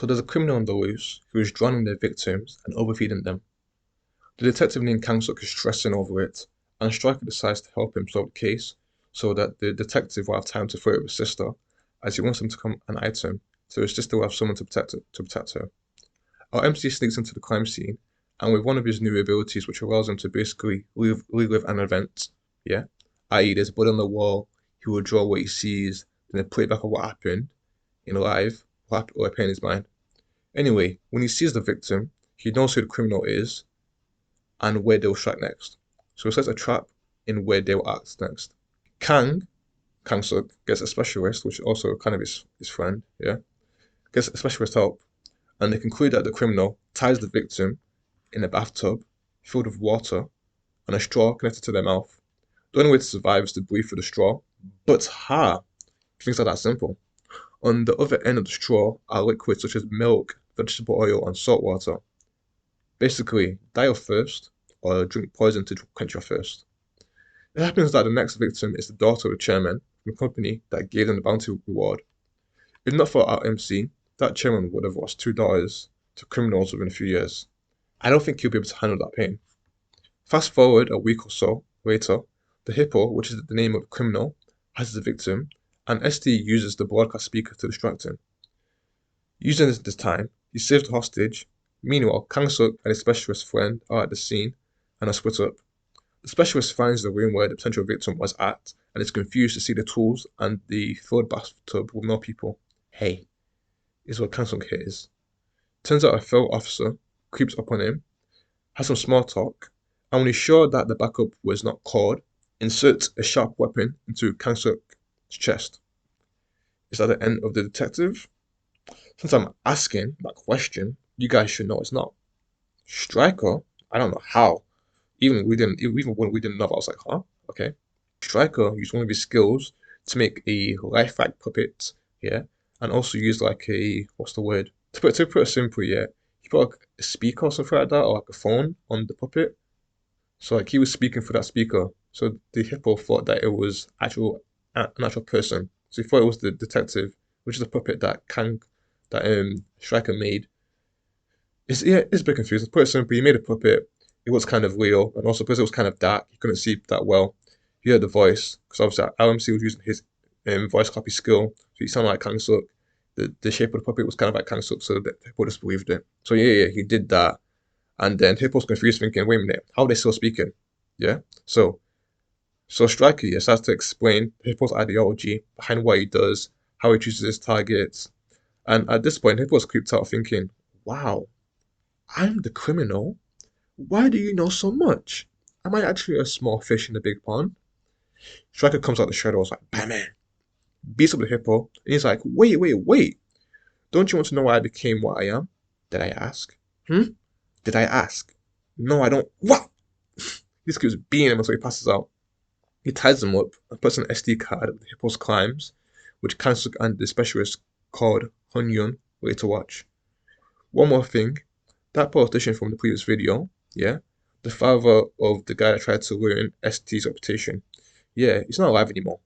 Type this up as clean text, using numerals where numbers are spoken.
So there's a criminal on the loose who is drowning their victims and overfeeding them. The detective named Kangsuk is stressing over it, and Stryker decides to help him solve the case so that the detective will have time to throw it with his sister, as he wants him to become an item, so his sister will have someone to protect her. Our MC sneaks into the crime scene, and with one of his new abilities, which allows him to basically relive an event, yeah, i.e., there's blood on the wall, he will draw what he sees, then play back of what happened in live, or appear in his mind. Anyway, when he sees the victim, he knows who the criminal is and where they'll strike next. So he sets a trap in where they'll act next. Kangsuk gets a specialist, which is also kind of his friend, yeah, gets a specialist help, and they conclude that the criminal ties the victim in a bathtub filled with water and a straw connected to their mouth. The only way to survive is to breathe through the straw, but things are that simple. On the other end of the straw are liquids such as milk, vegetable oil, and salt water. Basically, die of thirst or drink poison to quench your thirst. It happens that the next victim is the daughter of the chairman from the company that gave them the bounty reward. If not for our MC, that chairman would have lost two daughters to criminals within a few years. I don't think he'll be able to handle that pain. Fast forward a week or so later, the hippo, which is the name of the criminal, has the victim, and ST uses the broadcast speaker to distract him. Using this time, he saves the hostage. Meanwhile, Kangsuk and his specialist friend are at the scene and are split up. The specialist finds the room where the potential victim was at and is confused to see the tools and the filled bathtub with no people. Hey, is what Kangsuk hears. Turns out a fellow officer creeps up on him, has some small talk, and when he's sure that the backup was not called, inserts a sharp weapon into Kangsuk's chest. Is that the end of the detective? Since I'm asking that question, you guys should know it's not. Stryker? I don't know how. Even when we didn't know, I was like, huh? Okay. Stryker used one of his skills to make a life-like puppet, yeah, and also used like a what's the word? To put it simply, yeah, he put like a speaker or something like that, or like a phone on the puppet. So like he was speaking for that speaker. So the hippo thought that it was an actual person. So he thought it was the detective, which is a puppet that Stryker made. It's a bit confusing. To put it simply, he made a puppet. It was kind of real, and also because it was kind of dark, he couldn't see that well. He heard the voice because obviously LMC was using his voice copy skill, so he sounded like Kang Suk. The shape of the puppet was kind of like Kang Suk, so the hippo just believed it. So yeah, he did that, and then Hippo's confused, thinking, "Wait a minute, how are they still speaking?" Yeah. So Striker starts to explain Hippo's ideology behind what he does, how he chooses his targets, and at this point, Hippo's creeped out, thinking, "Wow, I'm the criminal. Why do you know so much? Am I actually a small fish in the big pond?" Striker comes out the shadows like Batman, beats up the hippo, and he's like, wait. Don't you want to know why I became what I am? Did I ask? Did I ask? No, I don't. What? He just keeps beating him until he passes out. He ties him up and puts an SD card of the hippo's climbs, which Kansuk and the specialist called Hunyun later watch. One more thing, that politician from the previous video, yeah, the father of the guy that tried to ruin ST's reputation, yeah, he's not alive anymore.